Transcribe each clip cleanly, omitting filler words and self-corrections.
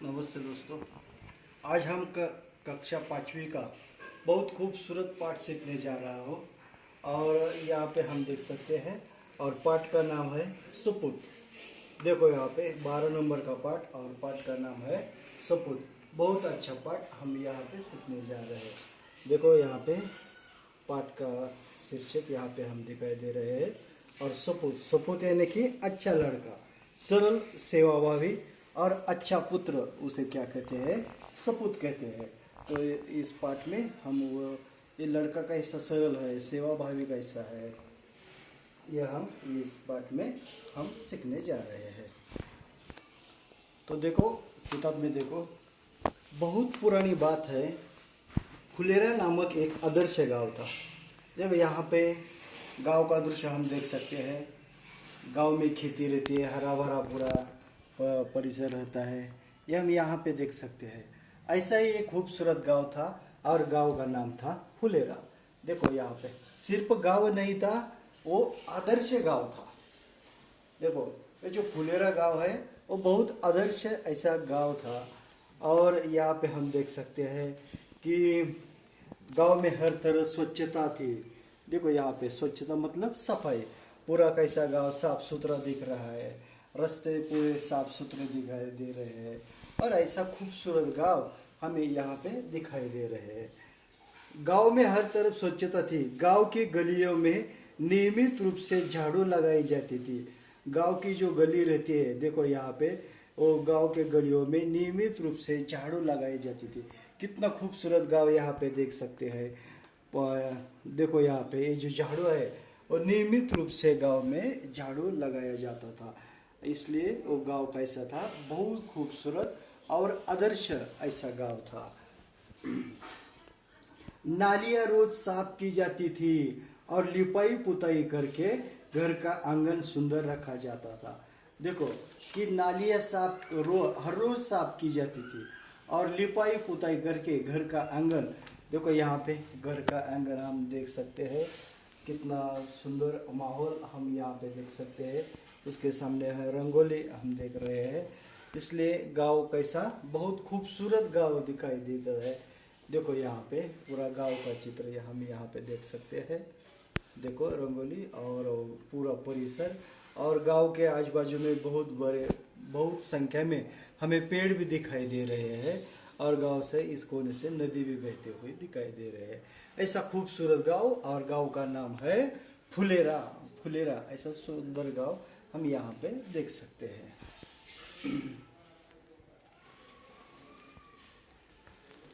नमस्ते दोस्तों। आज हम कक्षा 5वीं का बहुत खूबसूरत पाठ सीखने जा रहा हूँ और यहाँ पे हम देख सकते हैं और पाठ का नाम है सपूत। देखो यहाँ पे 12 नंबर का पाठ और पाठ का नाम है सपूत। बहुत अच्छा पाठ हम यहाँ पे सीखने जा रहे हैं। देखो यहाँ पे पाठ का शीर्षक यहाँ पे हम दिखाई दे रहे हैं और सपूत। सपूत यानी कि अच्छा लड़का, सरल, सेवाभावी और अच्छा पुत्र, उसे क्या कहते हैं? सपूत कहते हैं। तो इस पाठ में हम वो ये लड़का कैसा सरल है, सेवाभावी कैसा है, यह हम इस पाठ में हम सीखने जा रहे हैं। तो देखो किताब में देखो, बहुत पुरानी बात है। फुलेरा नामक एक आदर्श गांव था। देखो यहाँ पे गांव का दृश्य हम देख सकते हैं। गांव में खेती रहती है, हरा भरा पूरा परिसर रहता है, यह हम यहाँ पे देख सकते हैं। ऐसा ही एक खूबसूरत गांव था और गांव का नाम था फुलेरा। देखो यहाँ पे सिर्फ गांव नहीं था, वो आदर्श गांव था। देखो ये जो फुलेरा गांव है वो बहुत आदर्श ऐसा गांव था। और यहाँ पे हम देख सकते हैं कि गांव में हर तरह स्वच्छता थी। देखो यहाँ पे स्वच्छता मतलब सफाई, पूरा कैसा गांव साफ सुथरा दिख रहा है, रास्ते पूरे साफ सुथरे दिखाई दे रहे हैं और ऐसा खूबसूरत गांव हमें यहाँ पे दिखाई दे रहे हैं। गांव में हर तरफ स्वच्छता थी। गांव की गलियों में नियमित रूप से झाड़ू लगाई जाती थी। गांव की जो गली रहती है, देखो यहाँ पे वो गांव के गलियों में नियमित रूप से झाड़ू लगाई जाती थी। कितना खूबसूरत गांव यहाँ पे देख सकते हैं। देखो यहाँ पे ये जो झाड़ू है वो नियमित रूप से गांव में झाड़ू लगाया जाता था, इसलिए वो गांव कैसा था? बहुत खूबसूरत और आदर्श ऐसा गांव था। नालियाँ रोज साफ की जाती थी और लिपाई पुताई करके घर का आंगन सुंदर रखा जाता था। देखो कि नालियाँ हर रोज साफ की जाती थी और लिपाई पुताई करके घर का आंगन, देखो यहाँ पे घर का आंगन हम देख सकते हैं। कितना सुंदर माहौल हम यहाँ पे देख सकते हैं। उसके सामने है रंगोली हम देख रहे हैं। इसलिए गांव कैसा बहुत खूबसूरत गांव दिखाई देता है। देखो यहाँ पे पूरा गांव का चित्र हम यहाँ पे देख सकते हैं। देखो रंगोली और पूरा परिसर और गांव के आजू बाजू में बहुत संख्या में हमें पेड़ भी दिखाई दे रहे हैं और गांव से इस कोने से नदी भी बहते हुए दिखाई दे रहे हैं। ऐसा खूबसूरत गांव और गांव का नाम है फुलेरा। फुलेरा ऐसा सुंदर गांव हम यहाँ पे देख सकते हैं।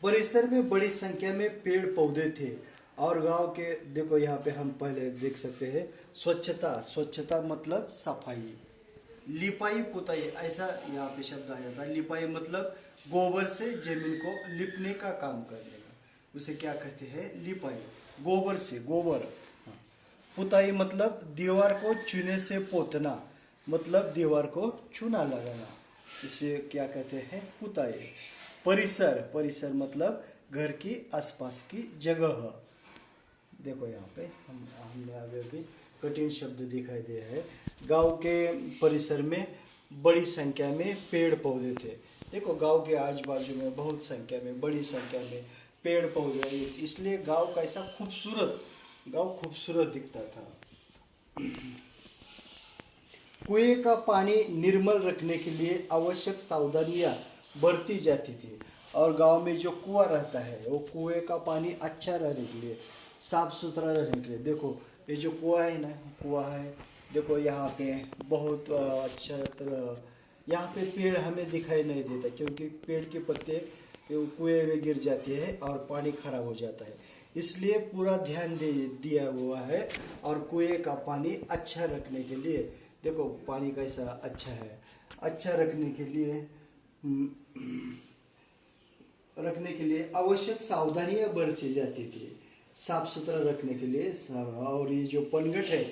परिसर में बड़ी संख्या में पेड़ पौधे थे और गांव के, देखो यहाँ पे हम पहले देख सकते हैं स्वच्छता। स्वच्छता मतलब सफाई। लिपाई पुताई ऐसा यहाँ पे शब्द आ जाता है। लिपाई मतलब गोबर से जमीन को लिपने का काम करने का, उसे क्या कहते हैं? लिपाई। गोबर से, गोबर। हाँ। पुताई मतलब दीवार को चूने से पोतना, मतलब दीवार को चूना लगाना, इसे क्या कहते हैं? पुताई। परिसर, परिसर मतलब घर की आसपास की जगह। देखो यहाँ पे हमने आगे भी कठिन शब्द दिखाई दे हैं। गांव के परिसर में बड़ी संख्या में पेड़ पौधे थे। देखो गांव के आजू बाजू में बहुत संख्या में, बड़ी संख्या में पेड़ पौधे, इसलिए गांव कैसा खूबसूरत, गांव खूबसूरत दिखता था। कुएं का पानी निर्मल रखने के लिए आवश्यक सावधानियां बरती जाती थी और गांव में जो कुआं रहता है वो कुएं का पानी अच्छा रहने के लिए, साफ सुथरा रहने के लिए, देखो ये जो कुआं है ना, कुआं है, देखो यहाँ पे बहुत अच्छा तरह यहाँ पे पेड़ हमें दिखाई नहीं देता क्योंकि पेड़ के पत्ते कुएं में गिर जाते हैं और पानी खराब हो जाता है, इसलिए पूरा ध्यान दिया हुआ है। और कुएं का पानी अच्छा रखने के लिए, देखो पानी कैसा अच्छा है, अच्छा रखने के लिए आवश्यक सावधानियां बरती जाती थी, साफ सुथरा रखने के लिए। और ये जो पनघट है,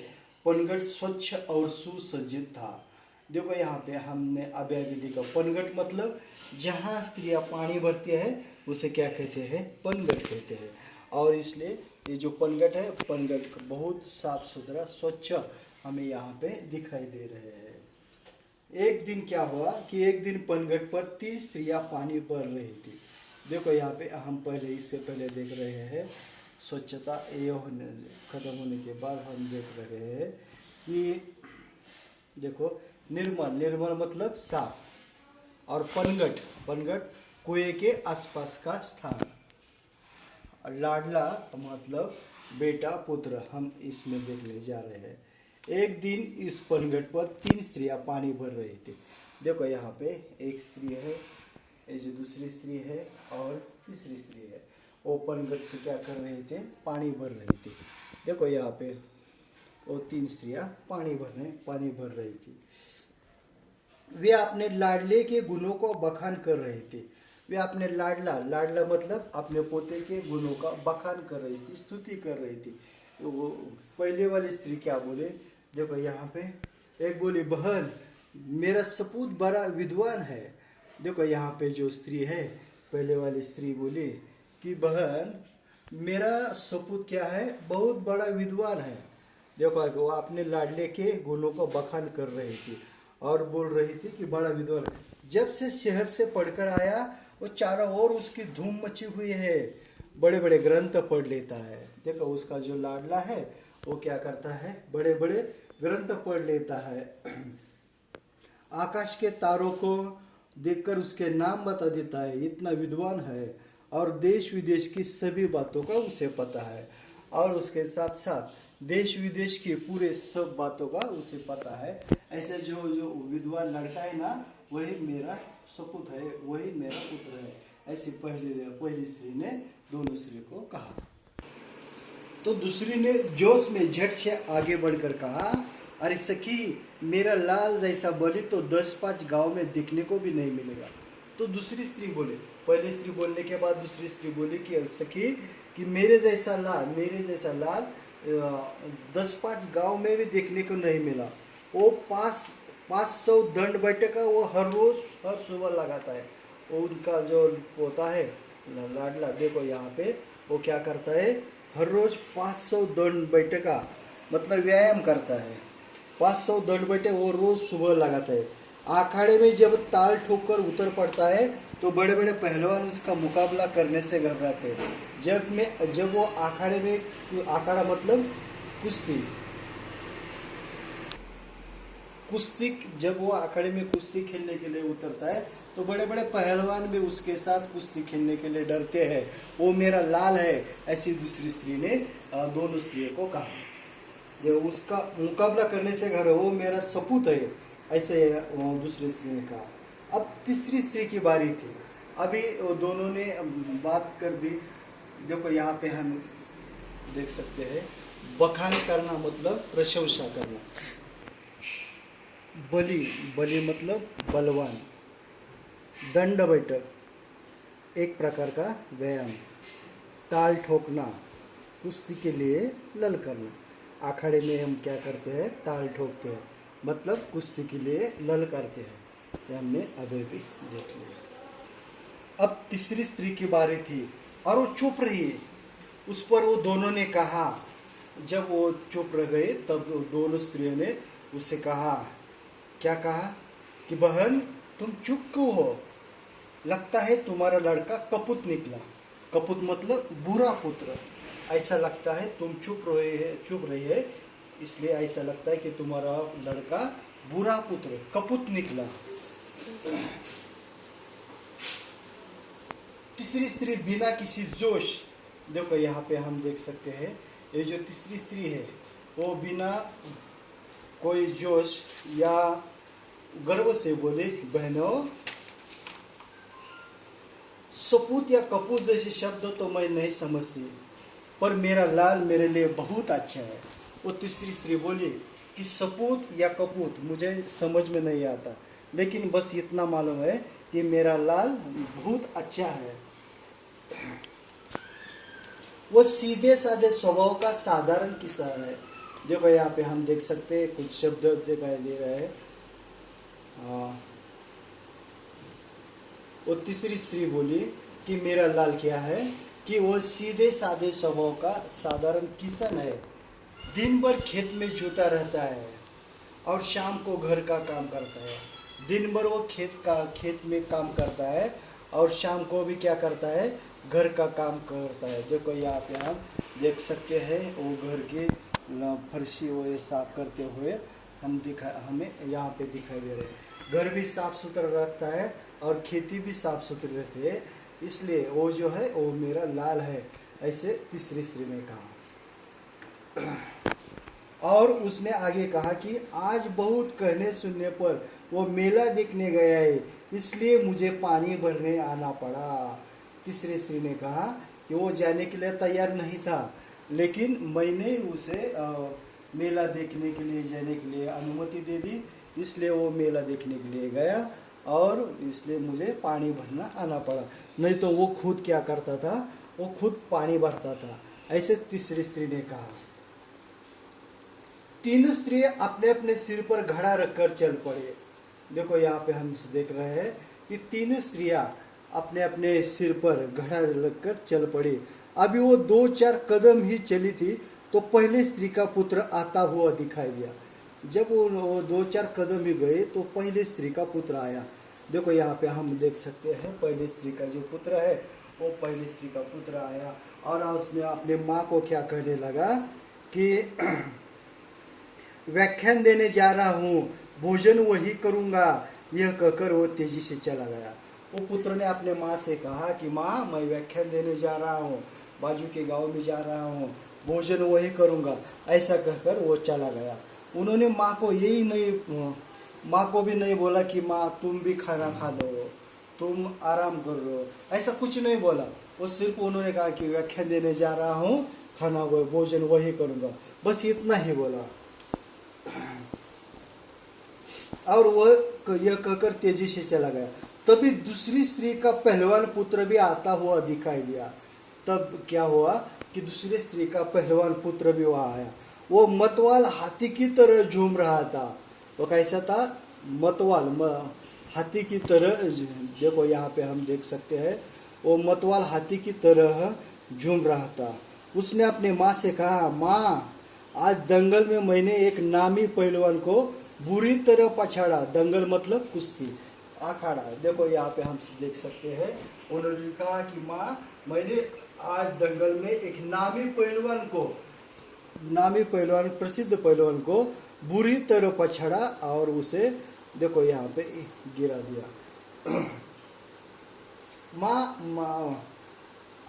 पनघट स्वच्छ और सुसज्जित था। देखो यहाँ पे हमने अभी अभी देखा, पनघट मतलब जहाँ स्त्रियाँ पानी भरती है उसे क्या कहते हैं? पनघट कहते हैं। और इसलिए ये जो पनघट है, पनघट बहुत साफ सुथरा स्वच्छ हमें यहाँ पे दिखाई दे रहे हैं। एक दिन क्या हुआ कि एक दिन पनघट पर 3 स्त्रियां पानी भर रही थी। देखो यहाँ पे हम पहले इससे पहले देख रहे हैं स्वच्छता ये होने खत्म होने के बाद हम देख रहे हैं कि देखो निर्मल, निर्मल मतलब साफ, और पनघट, पनघट कुएं के आसपास का स्थान, लाडला मतलब बेटा पुत्र हम इसमें देखने जा रहे हैं। एक दिन इस पनघट पर 3 स्त्रियां पानी भर रही थी। देखो यहाँ पे एक स्त्री है, ये जो दूसरी स्त्री है और तीसरी स्त्री है, वो पनघट से क्या कर रहे थे, पानी भर रही थी। देखो यहाँ पे वो 3 स्त्रियां पानी भर रही थी। वे अपने लाडले के गुणों को बखान कर रहे थे। वे अपने लाडला, लाडला मतलब अपने पोते के गुणों का बखान कर रही थी, स्तुति कर रही थी। वो पहले वाली स्त्री क्या बोले, देखो यहाँ पे एक बोली, बहन मेरा सपूत बड़ा विद्वान है। देखो यहाँ पे जो स्त्री है, पहले वाली स्त्री बोली कि बहन मेरा सपूत क्या है, बहुत बड़ा विद्वान है। देखो वो अपने लाडले के गुणों को बखान कर रही थी और बोल रही थी कि बड़ा विद्वान। जब से शहर से पढ़कर आया वो चारों ओर उसकी धूम मची हुई है, बड़े बड़े ग्रंथ पढ़ लेता है। देखो उसका जो लाडला है वो क्या करता है, बड़े बड़े ग्रंथ पढ़ लेता है। आकाश के तारों को देखकर उसके नाम बता देता है, इतना विद्वान है। और देश विदेश की सभी बातों का उसे पता है, और उसके साथ साथ देश विदेश की पूरे सब बातों का उसे पता है। ऐसे जो विद्वान लड़का है ना, वही मेरा सपूत है, वही मेरा पुत्र है। ऐसी पहली स्त्री ने दोनों स्त्री को कहा। तो दूसरी ने जोश में झट से आगे बढ़कर कहा, अरे सखी मेरा लाल जैसा बलि तो 10-5 गांव में देखने को भी नहीं मिलेगा। तो दूसरी स्त्री बोले, पहली स्त्री बोलने के बाद दूसरी स्त्री बोली कि सखी कि मेरे जैसा लाल 10-5 गांव में भी देखने को नहीं मिला। वो 500 दंड बैठक का वो हर रोज हर सुबह लगाता है। वो उनका जो पोता है लाडला, देखो यहाँ पे वो क्या करता है, हर रोज 500 दंड बैठक का मतलब व्यायाम करता है। 500 दंड बैठक वो रोज सुबह लगाता है। अखाड़े में जब ताल ठोककर उतर पड़ता है तो बड़े बड़े पहलवान उसका मुकाबला करने से घबराते हैं। जब वो अखाड़े में, अखाड़ा मतलब कुश्ती, जब वो अखाड़े में कुश्ती खेलने के लिए उतरता है तो बड़े बड़े पहलवान भी उसके साथ कुश्ती खेलने के लिए डरते हैं। वो मेरा लाल है, ऐसी दूसरी स्त्री ने दोनों स्त्रियों को कहा। जो उसका मुकाबला करने से घर, वो मेरा सपूत है, ऐसे दूसरी स्त्री ने कहा। अब तीसरी स्त्री की बारी थी। अभी वो दोनों ने बात कर दी। देखो यहाँ पे हम देख सकते हैं, बखान करना मतलब प्रशंसा करना। बलि मतलब बलवान। दंड बैठक एक प्रकार का व्यायाम। ताल ठोकना कुश्ती के लिए ललकारना। अखाड़े में हम क्या करते हैं, ताल ठोकते हैं, मतलब कुश्ती के लिए ललकारते हैं। ये हमने अभी भी देख लिया। अब तीसरी स्त्री की बारी थी और वो चुप रही। उस पर वो दोनों ने कहा, जब वो चुप रह गए तब वो दोनों स्त्रियों ने उससे कहा, क्या कहा कि बहन तुम चुप क्यों हो, लगता है तुम्हारा लड़का कपूत निकला। कपूत मतलब बुरा पुत्र। ऐसा लगता है तुम चुप रही है, इसलिए ऐसा लगता है कि तुम्हारा लड़का बुरा पुत्र कपूत निकला। तीसरी स्त्री बिना किसी जोश, देखो यहाँ पे हम देख सकते हैं, ये जो तीसरी स्त्री है वो बिना कोई जोश या गर्व से बोले, बहनों सपूत या कपूत जैसे शब्द तो मैं नहीं समझती, पर मेरा लाल मेरे लिए बहुत अच्छा है। वो तीसरी स्त्री बोली कि सपूत या कपूत मुझे समझ में नहीं आता, लेकिन बस इतना मालूम है कि मेरा लाल बहुत अच्छा है। वो सीधे साधे स्वभाव का साधारण किसान है। देखो यहाँ पे हम देख सकते हैं कुछ शब्द दिखाई दे रहे हैं। वो तीसरी स्त्री बोली कि मेरा लाल क्या है कि वो सीधे साधे स्वभाव का साधारण किसान है। दिन भर खेत में जुटा रहता है और शाम को घर का काम करता है। दिन भर वो खेत में काम करता है और शाम को भी क्या करता है, घर का काम करता है। देखो यहाँ पे हम देख सकते हैं वो घर की फर्शी वो साफ करते हुए हमें यहाँ पे दिखाई दे रहे हैं। घर भी साफ सुथरा रखता है और खेती भी साफ सुथरी रहती है, इसलिए वो जो है वो मेरा लाल है, ऐसे तीसरी स्त्री ने कहा। और उसने आगे कहा कि आज बहुत कहने सुनने पर वो मेला देखने गया है, इसलिए मुझे पानी भरने आना पड़ा। तीसरी स्त्री ने कहा कि वो जाने के लिए तैयार नहीं था, लेकिन मैंने उसे मेला देखने के लिए जाने के लिए अनुमति दे दी, इसलिए वो मेला देखने के लिए गया और इसलिए मुझे पानी भरना आना पड़ा। नहीं तो वो खुद क्या करता था, वो खुद पानी भरता था, ऐसे तीसरी स्त्री ने कहा। तीनों स्त्री अपने अपने सिर पर घड़ा रखकर चल पड़े। देखो यहाँ पे हम देख रहे हैं कि तीनों स्त्रियां अपने अपने सिर पर घड़ा रखकर चल पड़ी। अभी वो 2-4 कदम ही चली थी तो पहले स्त्री का पुत्र आता हुआ दिखाई दिया। जब वो 2-4 कदम ही गए तो पहले स्त्री का पुत्र आया। देखो यहाँ पे हम देख सकते हैं पहले स्त्री का जो पुत्र है वो पहले स्त्री का पुत्र आया और उसने अपने माँ को क्या कहने लगा कि व्याख्यान देने जा रहा हूँ, भोजन वही करूँगा। यह कहकर वो तेजी से चला गया। वो पुत्र ने अपने माँ से कहा कि माँ, मैं व्याख्यान देने जा रहा हूँ, बाजू के गांव में जा रहा हूँ, भोजन वही करूँगा, ऐसा कहकर वो चला गया। उन्होंने माँ को माँ को भी नहीं बोला कि माँ तुम भी खाना खा दो, तुम आराम कर लो, ऐसा कुछ नहीं बोला। वो सिर्फ उन्होंने कहा कि व्याख्यान देने जा रहा हूँ, खाना वो भोजन वही करूँगा, बस इतना ही बोला। और वह यह कहकर तेजी से चला गया। तभी दूसरी स्त्री का पहलवान पुत्र भी आता हुआ दिखाई दिया। तब क्या हुआ कि दूसरी स्त्री का पहलवान पुत्र भी वहाँ आया। वो मतवाल हाथी की तरह झूम रहा था। वो कैसा था? मतवाल हाथी की तरह। देखो यहाँ पे हम देख सकते हैं वो मतवाल हाथी की तरह झूम रहा था। उसने अपने माँ से कहा, माँ, आज दंगल में मैंने एक नामी पहलवान को बुरी तरह पछाड़ा। दंगल मतलब कुश्ती, अखाड़ा। देखो यहाँ पे हम देख सकते हैं उन्होंने कहा कि माँ, मैंने आज दंगल में एक नामी पहलवान प्रसिद्ध पहलवान को बुरी तरह पछाड़ा और उसे देखो यहाँ पे गिरा दिया। माँ,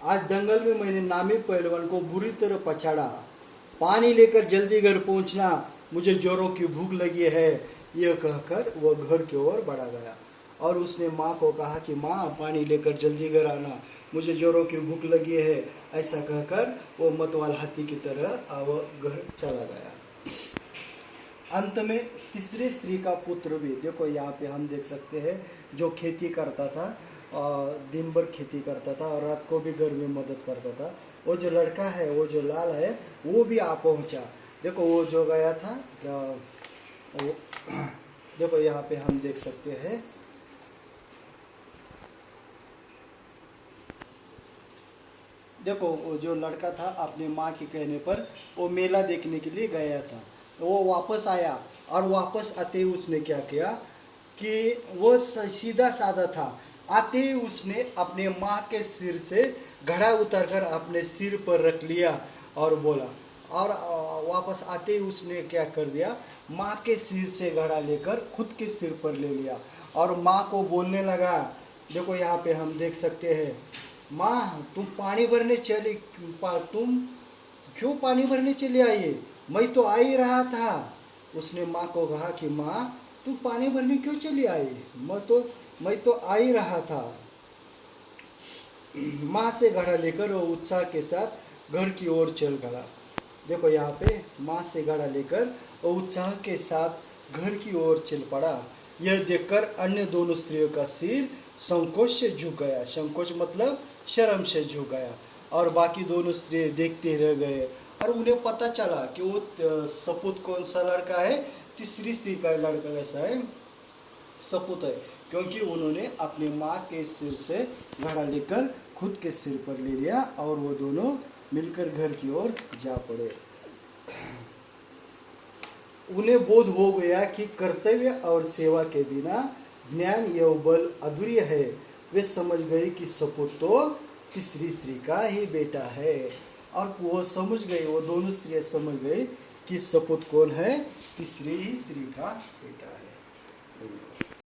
आज दंगल में मैंने नामी पहलवान को बुरी तरह पछाड़ा। पानी लेकर जल्दी घर पहुंचना, मुझे जोरों की भूख लगी है। यह कहकर वह घर की ओर बढ़ा गया और उसने माँ को कहा कि माँ, पानी लेकर जल्दी घर आना, मुझे जोरों की भूख लगी है। ऐसा कहकर वो मतवाल हाथी की तरह वह घर चला गया। अंत में तीसरी स्त्री का पुत्र भी, देखो यहाँ पे हम देख सकते हैं, जो खेती करता था, दिन भर खेती करता था और रात को भी घर में मदद करता था, वो जो लड़का है, वो जो लाल है, वो भी आ पहुँचा। देखो वो जो गया था वो देखो यहाँ पे हम देख सकते हैं, देखो वो जो लड़का था अपने माँ के कहने पर वो मेला देखने के लिए गया था। वो वापस आया और वापस आते ही उसने क्या किया कि वो सीधा साधा था। आते ही उसने अपने माँ के सिर से घड़ा उतारकर अपने सिर पर रख लिया और बोला, और वापस आते ही उसने क्या कर दिया, माँ के सिर से घड़ा लेकर खुद के सिर पर ले लिया और माँ को बोलने लगा। देखो यहाँ पे हम देख सकते हैं, माँ, तुम क्यों पानी भरने चले आई? मैं तो आ ही रहा था। उसने माँ को कहा कि माँ, तुम पानी भरने क्यों चली आई? मैं तो आ ही रहा था। माँ से घड़ा लेकर वो उत्साह के साथ घर की ओर चल गया। देखो यहाँ पे माँ से घड़ा लेकर वो उत्साह के साथ घर की ओर चल पड़ा। यह देखकर अन्य दोनों स्त्रियों का सिर संकोच से झुक गया। संकोच मतलब शर्म से झुक गया और बाकी दोनों स्त्रियां देखते रह गए और उन्हें पता चला कि वो सपूत कौन सा लड़का है, तीसरी स्त्री का लड़का कैसा है, सपूत है, क्योंकि उन्होंने अपने माँ के सिर से घड़ा लेकर खुद के सिर पर ले लिया और वो दोनों मिलकर घर की ओर जा पड़े। उन्हें बोध हो गया कि कर्तव्य और सेवा के बिना ज्ञान एवं बल अधूर्य है। वे समझ गई कि सपूत तो तीसरी स्त्री का ही बेटा है। और वो समझ गई, वो दोनों स्त्रियां समझ गई कि सपूत कौन है, तीसरी ही स्त्री का बेटा है।